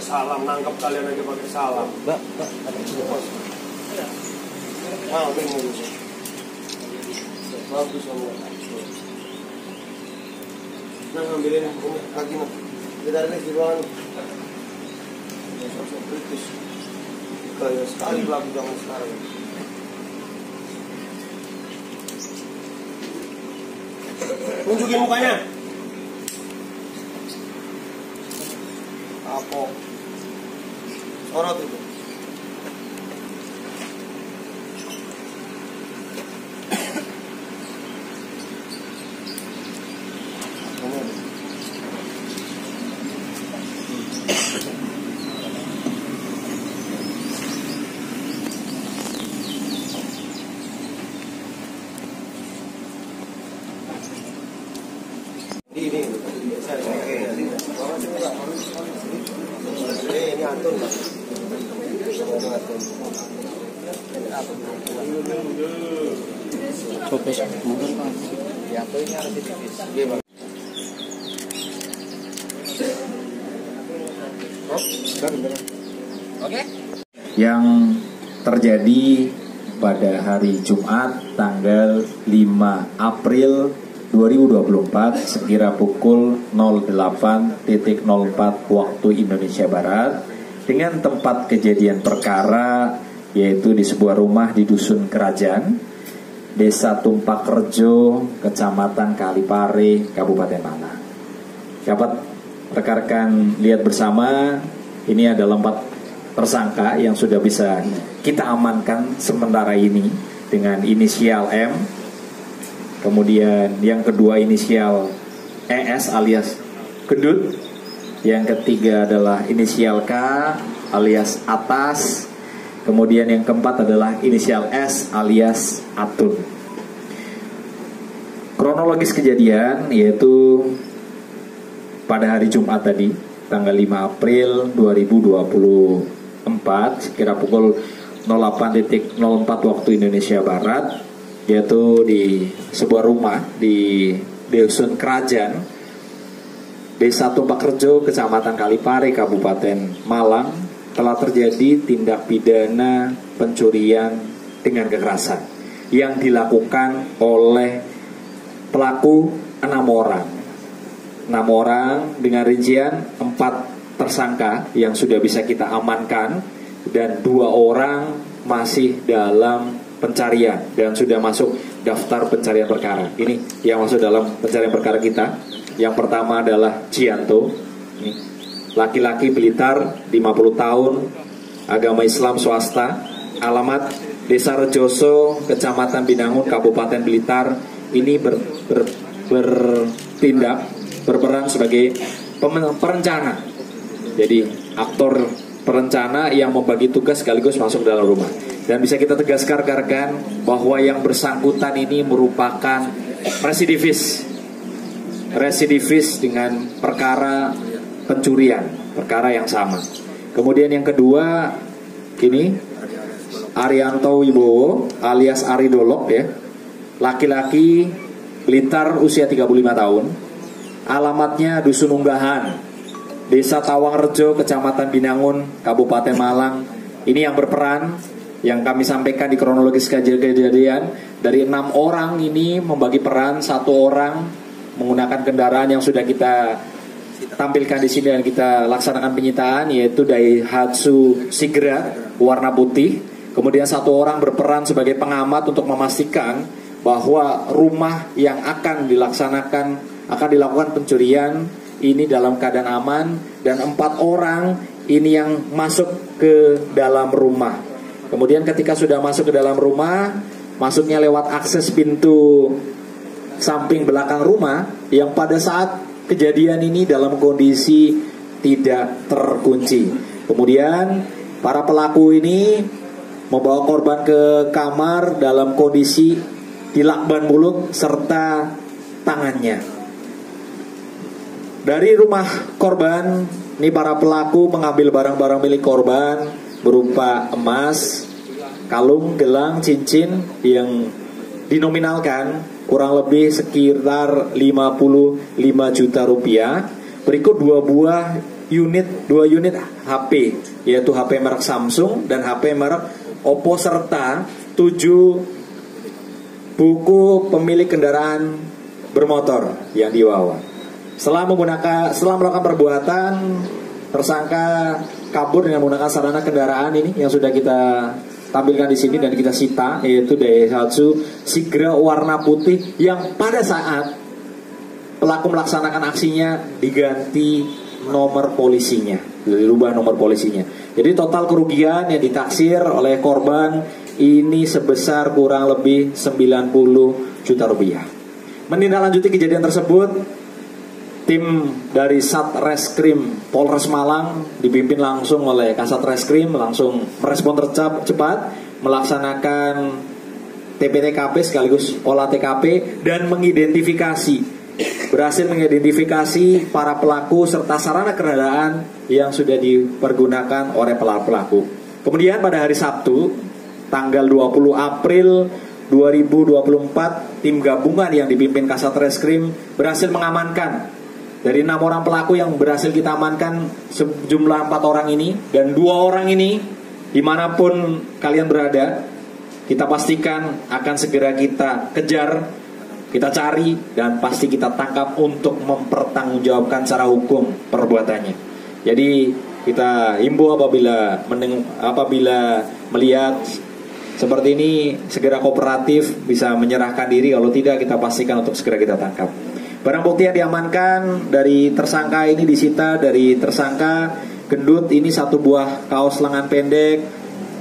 salam, nangkep kalian aja pakai salam. Mbak, ada bos. Ah, ini bagus kamu. Nah, ambilin ini kaki mah. Kita lihat di ruangan. Sosok kritis. Kayak sekali pelaku zaman sekarang. Tunjukin mukanya. Apa? Sorot itu. Ini Antun. Copes mungkin Pak. Ya, ini harus ditipis. Iya, Bang. Oke. Yang terjadi pada hari Jumat tanggal 5 April 2024 sekira pukul 08.04 waktu Indonesia Barat dengan tempat kejadian perkara yaitu di sebuah rumah di Dusun Kerajaan, Desa Tumpak Rejo, Kecamatan Kalipare, Kabupaten Malang. Dapat rekan-rekan lihat bersama, ini adalah 4 tersangka yang sudah bisa kita amankan sementara ini dengan inisial M. Kemudian yang kedua inisial ES alias Gendut. Yang ketiga adalah inisial K alias Atas. Kemudian yang keempat adalah inisial S alias Atun. Kronologis kejadian yaitu pada hari Jumat tadi, tanggal 5 April 2024 sekira pukul 08.04 waktu Indonesia Barat, yaitu di sebuah rumah di Dusun Kerajaan, Desa Tumpak Rejo, Kecamatan Kalipare, Kabupaten Malang, telah terjadi tindak pidana pencurian dengan kekerasan yang dilakukan oleh pelaku 6 orang. 6 orang dengan rincian 4 tersangka yang sudah bisa kita amankan dan 2 orang masih dalam pencarian dan sudah masuk daftar pencarian perkara. Ini yang masuk dalam pencarian perkara kita. Yang pertama adalah Cianto, laki-laki Blitar, 50 tahun, agama Islam swasta, alamat Desa Rejoso, Kecamatan Binangun, Kabupaten Blitar. Ini berperan sebagai perencana. Jadi aktor perencana yang membagi tugas sekaligus masuk dalam rumah. Dan bisa kita tegaskan rekan-rekan bahwa yang bersangkutan ini merupakan residivis dengan perkara pencurian, perkara yang sama. Kemudian yang kedua ini Arianto Wibowo alias Ari Dolok ya, laki-laki Blitar usia 35 tahun, alamatnya Dusun Unggahan, Desa Tawangrejo, Kecamatan Binangun, Kabupaten Malang. Ini yang berperan, yang kami sampaikan di kronologis kejadian, dari 6 orang ini membagi peran, 1 orang menggunakan kendaraan yang sudah kita tampilkan di sini dan kita laksanakan penyitaan, yaitu Daihatsu Sigra warna putih. Kemudian 1 orang berperan sebagai pengamat untuk memastikan bahwa rumah yang akan dilakukan pencurian ini dalam keadaan aman, dan 4 orang ini yang masuk ke dalam rumah. Kemudian ketika sudah masuk ke dalam rumah, masuknya lewat akses pintu samping belakang rumah yang pada saat kejadian ini dalam kondisi tidak terkunci. Kemudian para pelaku ini membawa korban ke kamar dalam kondisi dilakban mulut serta tangannya. Dari rumah korban ini para pelaku mengambil barang-barang milik korban berupa emas, kalung, gelang, cincin yang dinominalkan kurang lebih sekitar 55 juta rupiah. Berikut 2 buah dua unit HP, yaitu HP merek Samsung dan HP merek Oppo, serta 7 buku pemilik kendaraan bermotor yang dibawa. Setelah melakukan perbuatan, tersangka kabur dengan menggunakan sarana kendaraan ini yang sudah kita tampilkan di sini dan kita sita, yaitu Daihatsu Sigra warna putih yang pada saat pelaku melaksanakan aksinya diganti nomor polisinya, dirubah nomor polisinya. Jadi total kerugian yang ditaksir oleh korban ini sebesar kurang lebih 90 juta rupiah. Menindaklanjuti kejadian tersebut, tim dari Satreskrim Polres Malang dipimpin langsung oleh Kasat Reskrim langsung merespon cepat, melaksanakan TPTKP sekaligus olah TKP dan berhasil mengidentifikasi para pelaku serta sarana kendaraan yang sudah dipergunakan oleh pelaku. Kemudian pada hari Sabtu tanggal 20 April 2024, tim gabungan yang dipimpin Kasat Reskrim berhasil mengamankan dari 6 orang pelaku yang berhasil kita amankan sejumlah 4 orang ini, dan 2 orang ini dimanapun kalian berada, kita pastikan akan segera kita kejar, kita cari, dan pasti kita tangkap untuk mempertanggungjawabkan secara hukum perbuatannya. Jadi kita himbau apabila melihat seperti ini segera kooperatif, bisa menyerahkan diri. Kalau tidak, kita pastikan untuk segera kita tangkap. Barang bukti yang diamankan dari tersangka ini disita dari tersangka gendut ini 1 buah kaos lengan pendek,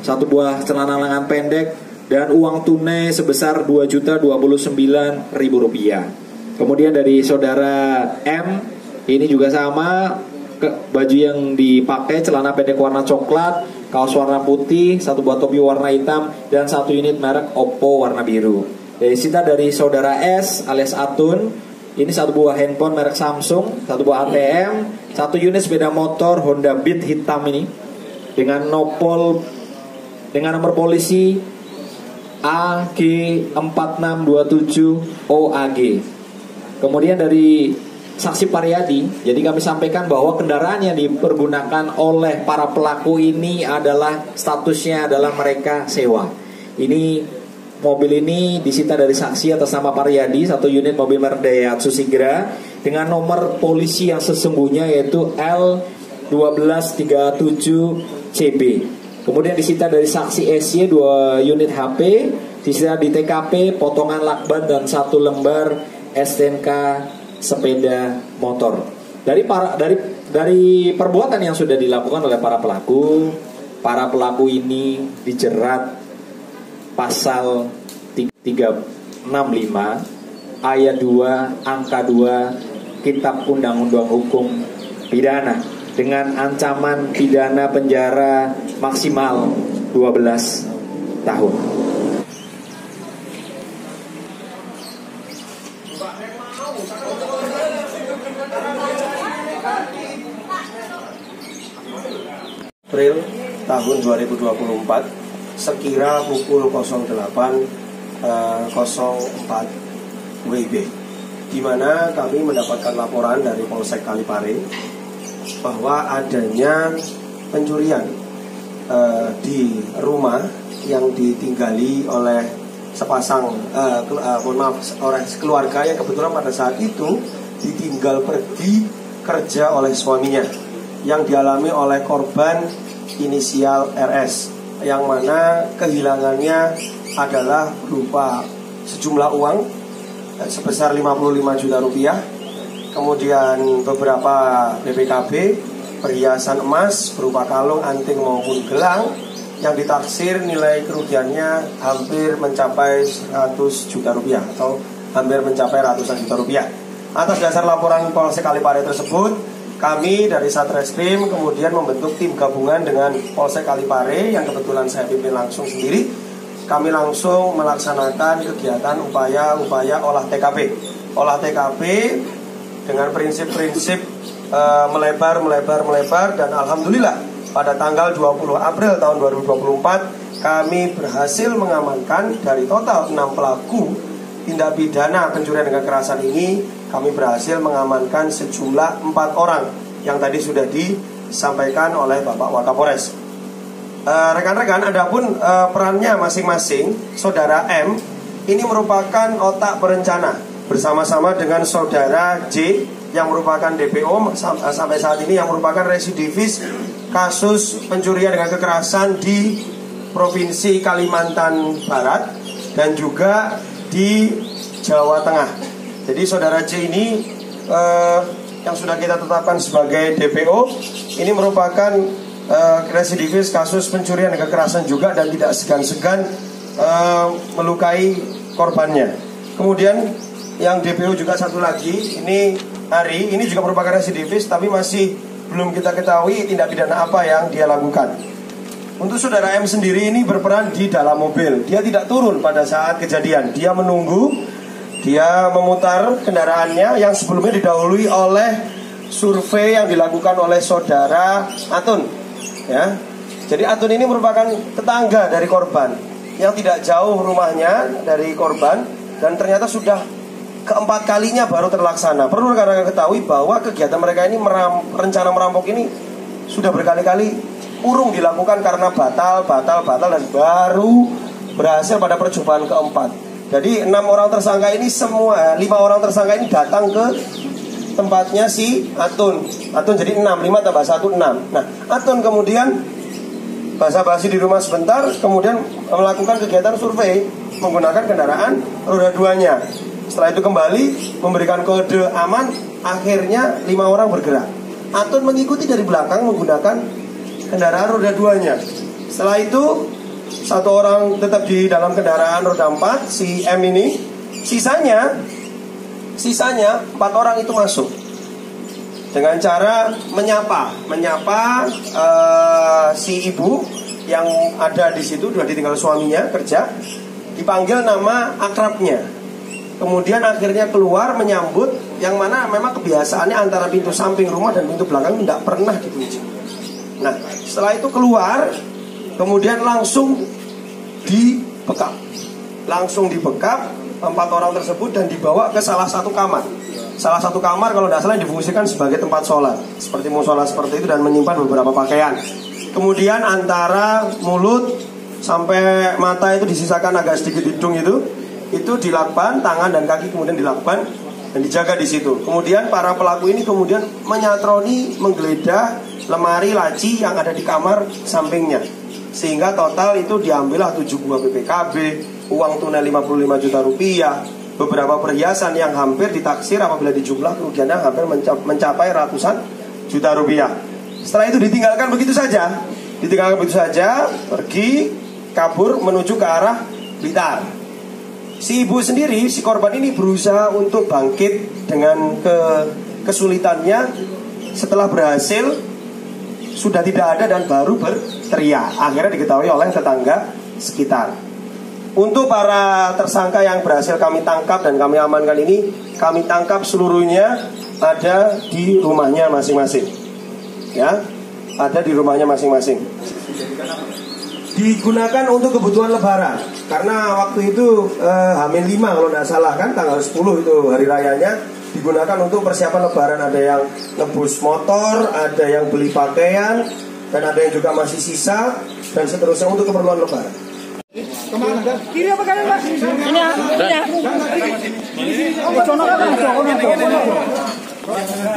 1 buah celana lengan pendek, dan uang tunai sebesar Rp2.029.000. Kemudian dari saudara M ini juga sama, baju yang dipakai celana pendek warna coklat, kaos warna putih, 1 buah topi warna hitam, dan 1 unit merek Oppo warna biru. Disita dari saudara S alias Atun ini 1 buah handphone merek Samsung, 1 buah ATM, 1 unit sepeda motor Honda Beat hitam ini dengan nomor polisi AG4627 OAG. Kemudian dari saksi Pariyadi, jadi kami sampaikan bahwa kendaraan yang dipergunakan oleh para pelaku ini adalah statusnya adalah mereka sewa. Mobil ini disita dari saksi atas nama Pariyadi, 1 unit mobil merek Daihatsu Sigra dengan nomor polisi yang sesungguhnya yaitu L1237CB. Kemudian disita dari saksi SY 2 unit HP, disita di TKP potongan lakban dan 1 lembar STNK sepeda motor. Dari perbuatan yang sudah dilakukan oleh para pelaku ini dijerat pasal 365 ayat 2 angka 2 Kitab Undang-Undang Hukum Pidana dengan ancaman pidana penjara maksimal 12 tahun. April tahun 2024 sekira pukul 08.04 WIB, di mana kami mendapatkan laporan dari Polsek Kalipare bahwa adanya pencurian di rumah yang ditinggali oleh oleh keluarga yang kebetulan pada saat itu ditinggal pergi kerja oleh suaminya, yang dialami oleh korban inisial RS, yang mana kehilangannya adalah berupa sejumlah uang sebesar 55 juta rupiah, kemudian beberapa BPKB, perhiasan emas berupa kalung, anting maupun gelang yang ditaksir nilai kerugiannya hampir mencapai 100 juta rupiah atau hampir mencapai ratusan juta rupiah. Atas dasar laporan Polsek Kalipare tersebut, kami dari Satreskrim kemudian membentuk tim gabungan dengan Polsek Kalipare yang kebetulan saya pimpin langsung sendiri. Kami langsung melaksanakan kegiatan upaya olah TKP. Olah TKP dengan prinsip-prinsip melebar dan alhamdulillah pada tanggal 20 April tahun 2024 kami berhasil mengamankan dari total 6 pelaku tindak pidana pencurian dengan kekerasan ini. Kami berhasil mengamankan sejumlah 4 orang yang tadi sudah disampaikan oleh Bapak Wakapolres. Rekan-rekan, adapun perannya masing-masing, Saudara M ini merupakan otak berencana bersama-sama dengan Saudara J yang merupakan DPO sampai saat ini, yang merupakan residivis kasus pencurian dengan kekerasan di Provinsi Kalimantan Barat dan juga di Jawa Tengah. Jadi Saudara J ini yang sudah kita tetapkan sebagai DPO ini merupakan residivis kasus pencurian dan kekerasan juga, dan tidak segan-segan melukai korbannya. Kemudian yang DPO juga satu lagi, ini Ari, ini juga merupakan residivis, tapi masih belum kita ketahui tindak pidana apa yang dia lakukan. Untuk Saudara M sendiri ini berperan di dalam mobil. Dia tidak turun pada saat kejadian. Dia menunggu, dia memutar kendaraannya yang sebelumnya didahului oleh survei yang dilakukan oleh Saudara Atun. Ya, jadi Atun ini merupakan tetangga dari korban yang tidak jauh rumahnya dari korban, dan ternyata sudah keempat kalinya baru terlaksana. Perlu rekan-rekan ketahui bahwa kegiatan mereka ini rencana merampok ini sudah berkali-kali urung dilakukan karena batal dan baru berhasil pada percobaan keempat. Jadi 5 orang tersangka ini datang ke tempatnya si Atun. Jadi 6 tambah 1 6. Nah, Atun kemudian basa-basi di rumah sebentar, kemudian melakukan kegiatan survei menggunakan kendaraan roda 2-nya. Setelah itu kembali memberikan kode aman, akhirnya 5 orang bergerak. Atun mengikuti dari belakang menggunakan kendaraan roda 2-nya. Setelah itu 1 orang tetap di dalam kendaraan roda 4, si M ini. Sisanya 4 orang itu masuk dengan cara menyapa si ibu yang ada di situ, sudah ditinggal suaminya kerja, dipanggil nama akrabnya. Kemudian akhirnya keluar menyambut, yang mana memang kebiasaannya antara pintu samping rumah dan pintu belakang tidak pernah dikunci. Nah, setelah itu keluar, kemudian langsung dibekap 4 orang tersebut dan dibawa ke salah satu kamar. Salah satu kamar kalau tidak salah difungsikan sebagai tempat sholat, seperti musola seperti itu, dan menyimpan beberapa pakaian. Kemudian antara mulut sampai mata itu disisakan agak sedikit hidung itu dilakban, tangan dan kaki kemudian dilakban dan dijaga di situ. Kemudian para pelaku ini kemudian menyatroni, menggeledah lemari laci yang ada di kamar sampingnya, sehingga total itu diambillah 7 buah BPKB, uang tunai 55 juta rupiah, beberapa perhiasan yang hampir ditaksir apabila dijumlah kerugiannya hampir mencapai ratusan juta rupiah. Setelah itu ditinggalkan begitu saja, pergi kabur menuju ke arah Blitar. Si ibu sendiri, si korban ini berusaha untuk bangkit dengan kesulitannya. Setelah berhasil, sudah tidak ada dan baru berteriak. Akhirnya diketahui oleh tetangga sekitar. Untuk para tersangka yang berhasil kami tangkap dan kami amankan ini, kami tangkap seluruhnya ada di rumahnya masing-masing. Ya, ada di rumahnya masing-masing. Digunakan untuk kebutuhan lebaran. Karena waktu itu H-5 kalau tidak salah kan, tanggal 10 itu hari rayanya. Digunakan untuk persiapan lebaran. Ada yang nebus motor, ada yang beli pakaian, dan ada yang juga masih sisa, dan seterusnya untuk keperluan lebaran. Kemana? Kiri apa kanan, Pak? Ini ya.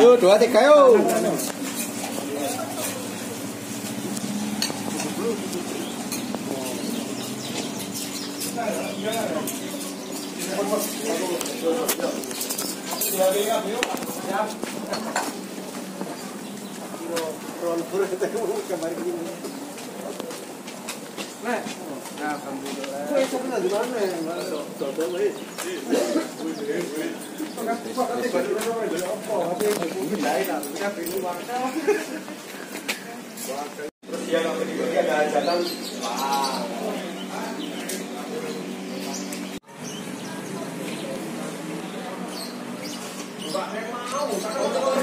Yuk, 2, 3, yuk. Enggak mau,